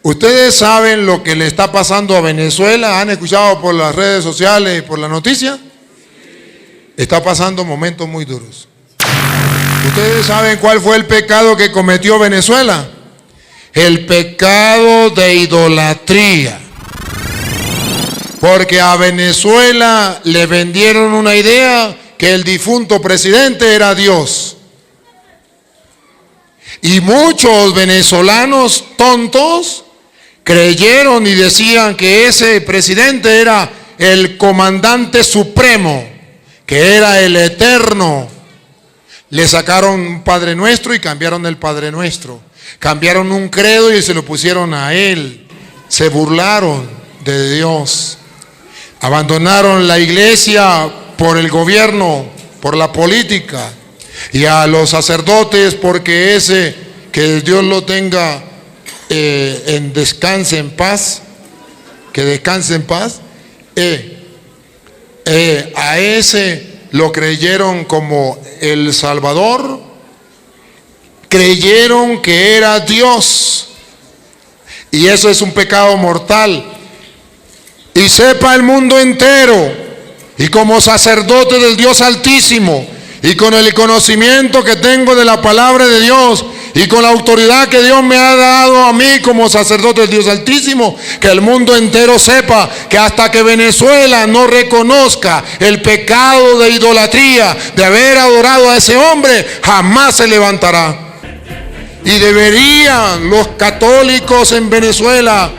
¿Ustedes saben lo que le está pasando a Venezuela? ¿Han escuchado por las redes sociales y por la noticia? Está pasando momentos muy duros. ¿Ustedes saben cuál fue el pecado que cometió Venezuela? El pecado de idolatría. Porque a Venezuela le vendieron una idea que el difunto presidente era Dios. Y muchos venezolanos tontos creyeron y decían que ese presidente era el comandante supremo, que era el eterno. Le sacaron un Padre Nuestro y cambiaron el Padre Nuestro. Cambiaron un credo y se lo pusieron a él. Se burlaron de Dios. Abandonaron la iglesia por el gobierno, por la política. Y a los sacerdotes porque que Dios lo tenga en descanse en paz, que descanse en paz, a ese lo creyeron como el Salvador, creyeron que era Dios, y eso es un pecado mortal. Y sepa el mundo entero, y como sacerdote del Dios Altísimo, y con el conocimiento que tengo de la palabra de Dios, y con la autoridad que Dios me ha dado a mí como sacerdote del Dios Altísimo, que el mundo entero sepa que hasta que Venezuela no reconozca el pecado de idolatría, de haber adorado a ese hombre, jamás se levantará. Y deberían los católicos en Venezuela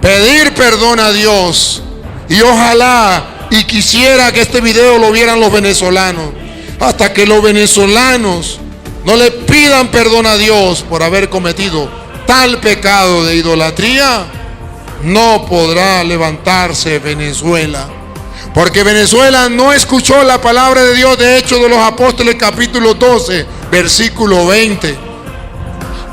pedir perdón a Dios. Y ojalá y quisiera que este video lo vieran los venezolanos. Hasta que los venezolanos no le pidan perdón a Dios por haber cometido tal pecado de idolatría, no podrá levantarse Venezuela. Porque Venezuela no escuchó la palabra de Dios. De Hechos de los Apóstoles capítulo 12, versículo 20,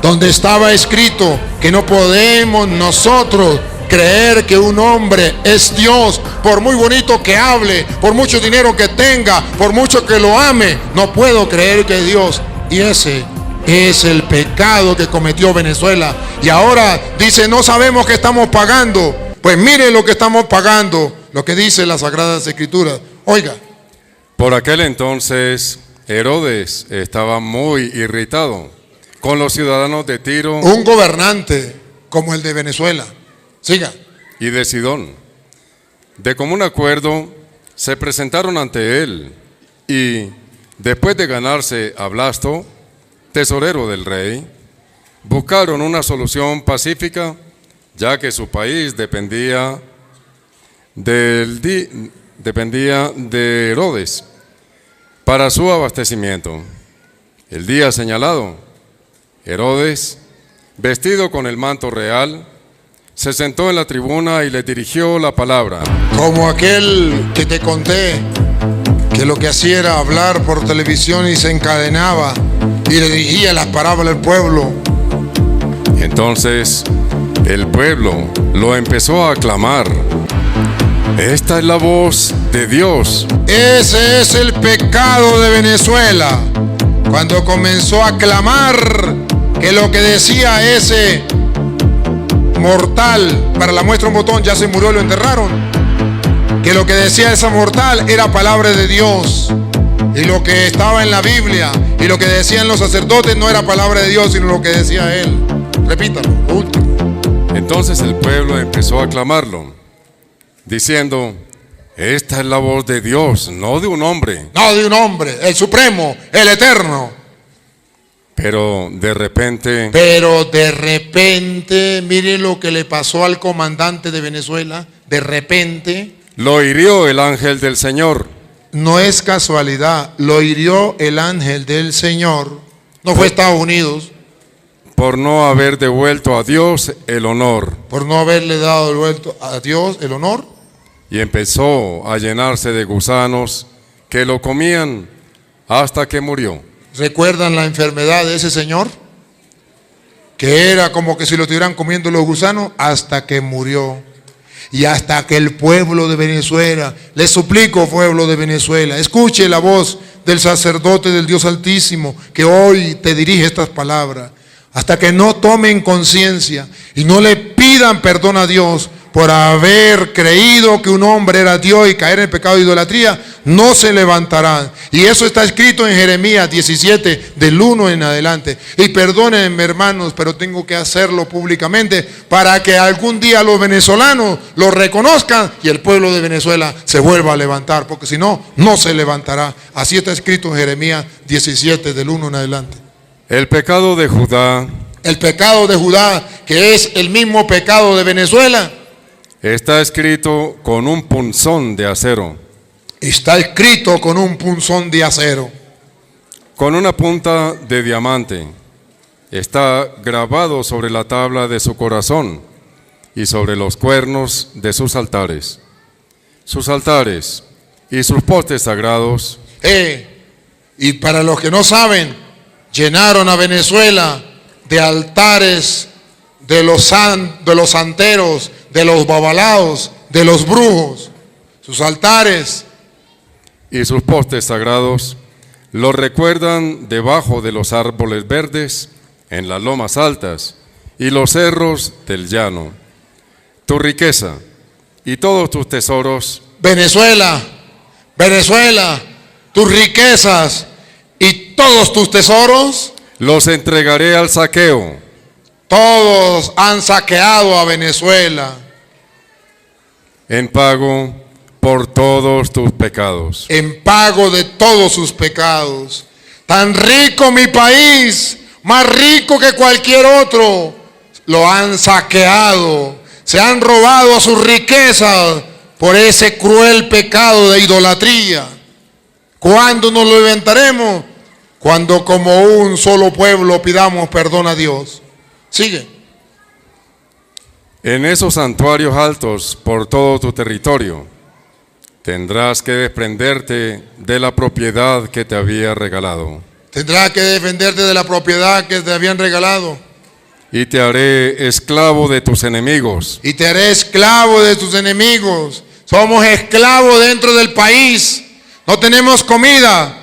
donde estaba escrito que no podemos nosotros creer que un hombre es Dios, por muy bonito que hable, por mucho dinero que tenga, por mucho que lo ame. No puedo creer que es Dios. Y ese es el pecado que cometió Venezuela. Y ahora dice, no sabemos qué estamos pagando. Pues mire lo que estamos pagando, lo que dice las Sagradas Escrituras. Oiga. Por aquel entonces Herodes estaba muy irritado con los ciudadanos de Tiro. Un gobernante como el de Venezuela. Siga. Y de Sidón. De común acuerdo se presentaron ante él y, después de ganarse a Blasto, tesorero del rey, buscaron una solución pacífica, ya que su país dependía de Herodes para su abastecimiento. El día señalado, Herodes, vestido con el manto real, se sentó en la tribuna y le dirigió la palabra. Como aquel que te conté, que lo que hacía era hablar por televisión y se encadenaba y le dirigía las parábolas al pueblo. Entonces el pueblo lo empezó a aclamar. Esta es la voz de Dios. Ese es el pecado de Venezuela. Cuando comenzó a clamar que lo que decía ese mortal, para la muestra un botón, ya se murió y lo enterraron, que lo que decía esa mortal era palabra de Dios, y lo que estaba en la Biblia y lo que decían los sacerdotes no era palabra de Dios, sino lo que decía él. Repítalo, lo último. Entonces el pueblo empezó a aclamarlo, diciendo, esta es la voz de Dios, no de un hombre. No de un hombre, el supremo, el eterno. Pero de repente, mire lo que le pasó al comandante de Venezuela. De repente lo hirió el ángel del Señor. No es casualidad, lo hirió el ángel del Señor. No fue Estados Unidos. Por no haber devuelto a Dios el honor. Por no haberle dado devuelto a Dios el honor. Y empezó a llenarse de gusanos que lo comían hasta que murió. ¿Recuerdan la enfermedad de ese señor? Que era como que si lo estuvieran comiendo los gusanos hasta que murió. Y hasta que el pueblo de Venezuela, les suplico, pueblo de Venezuela, escuche la voz del sacerdote del Dios Altísimo que hoy te dirige estas palabras. hasta que no tomen conciencia y no le pidan perdón a Dios por haber creído que un hombre era Dios y caer en el pecado de idolatría, no se levantarán. Y eso está escrito en Jeremías 17, del 1 en adelante. Y perdónenme, hermanos, pero tengo que hacerlo públicamente para que algún día los venezolanos lo reconozcan y el pueblo de Venezuela se vuelva a levantar, porque si no, no se levantará. Así está escrito en Jeremías 17, del 1 en adelante. El pecado de Judá El pecado de Judá, que es el mismo pecado de Venezuela, está escrito con un punzón de acero, está escrito con un punzón de acero, con una punta de diamante. Está grabado sobre la tabla de su corazón y sobre los cuernos de sus altares. Sus altares y sus postes sagrados. Y para los que no saben, llenaron a Venezuela de altares de los santeros, de los babalaos, de los brujos. Sus altares y sus postes sagrados los recuerdan debajo de los árboles verdes, en las lomas altas y los cerros del llano. Tu riqueza y todos tus tesoros. Venezuela, Venezuela, tus riquezas y todos tus tesoros los entregaré al saqueo. Todos han saqueado a Venezuela en pago por todos tus pecados. En pago de todos sus pecados. Tan rico mi país, más rico que cualquier otro, lo han saqueado. Se han robado sus riquezas por ese cruel pecado de idolatría. ¿Cuándo nos lo levantaremos? Cuando como un solo pueblo pidamos perdón a Dios. Sigue. En esos santuarios altos por todo tu territorio tendrás que desprenderte de la propiedad que te había regalado. Tendrás que defenderte de la propiedad que te habían regalado. Y te haré esclavo de tus enemigos. Y te haré esclavo de tus enemigos. Somos esclavos dentro del país. No tenemos comida,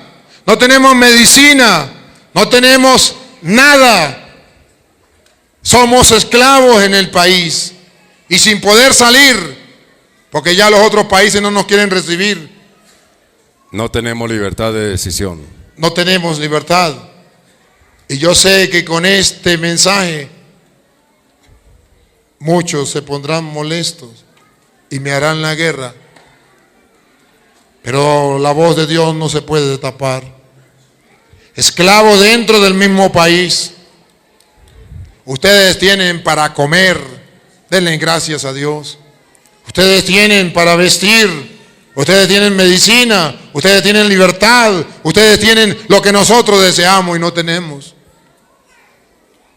no tenemos medicina, no tenemos nada. Somos esclavos en el país y sin poder salir, porque ya los otros países no nos quieren recibir. No tenemos libertad de decisión. No tenemos libertad. Y yo sé que con este mensaje muchos se pondrán molestos y me harán la guerra. Pero la voz de Dios no se puede tapar. Esclavos dentro del mismo país. Ustedes tienen para comer, denle gracias a Dios. Ustedes tienen para vestir, ustedes tienen medicina, ustedes tienen libertad, ustedes tienen lo que nosotros deseamos y no tenemos.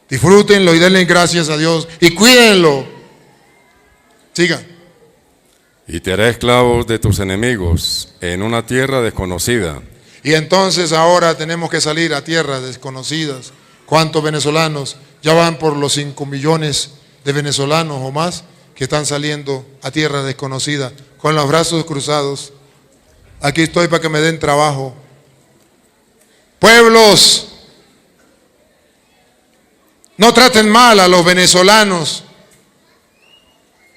Disfrútenlo y denle gracias a Dios y cuídenlo. Siga. Y te haré esclavos de tus enemigos en una tierra desconocida. Y entonces ahora tenemos que salir a tierras desconocidas. ¿Cuántos venezolanos? Ya van por los 5 millones de venezolanos o más que están saliendo a tierra desconocida con los brazos cruzados. Aquí estoy para que me den trabajo. Pueblos, no traten mal a los venezolanos.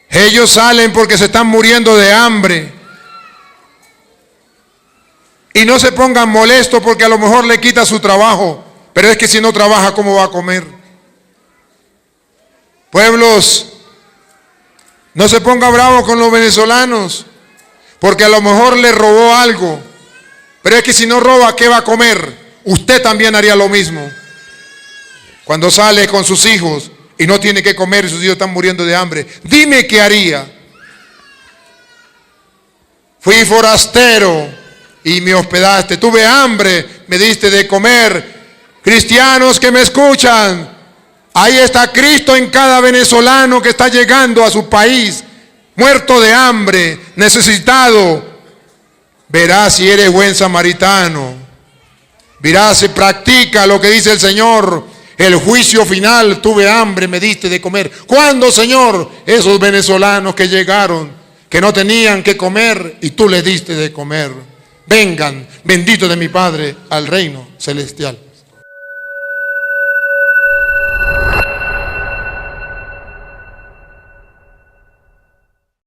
Ellos salen porque se están muriendo de hambre. Y no se pongan molestos porque a lo mejor le quita su trabajo. Pero es que si no trabaja, ¿cómo va a comer? Pueblos, no se ponga bravo con los venezolanos, porque a lo mejor le robó algo, pero es que si no roba, ¿qué va a comer? Usted también haría lo mismo. Cuando sale con sus hijos y no tiene que comer y sus hijos están muriendo de hambre, dime qué haría. Fui forastero y me hospedaste, tuve hambre, me diste de comer. Cristianos que me escuchan, ahí está Cristo en cada venezolano que está llegando a su país, muerto de hambre, necesitado. Verás si eres buen samaritano, verás si practica lo que dice el Señor. El juicio final, tuve hambre, me diste de comer. ¿Cuándo, Señor? Esos venezolanos que llegaron, que no tenían que comer y tú les diste de comer. Vengan, benditos de mi Padre, al reino celestial.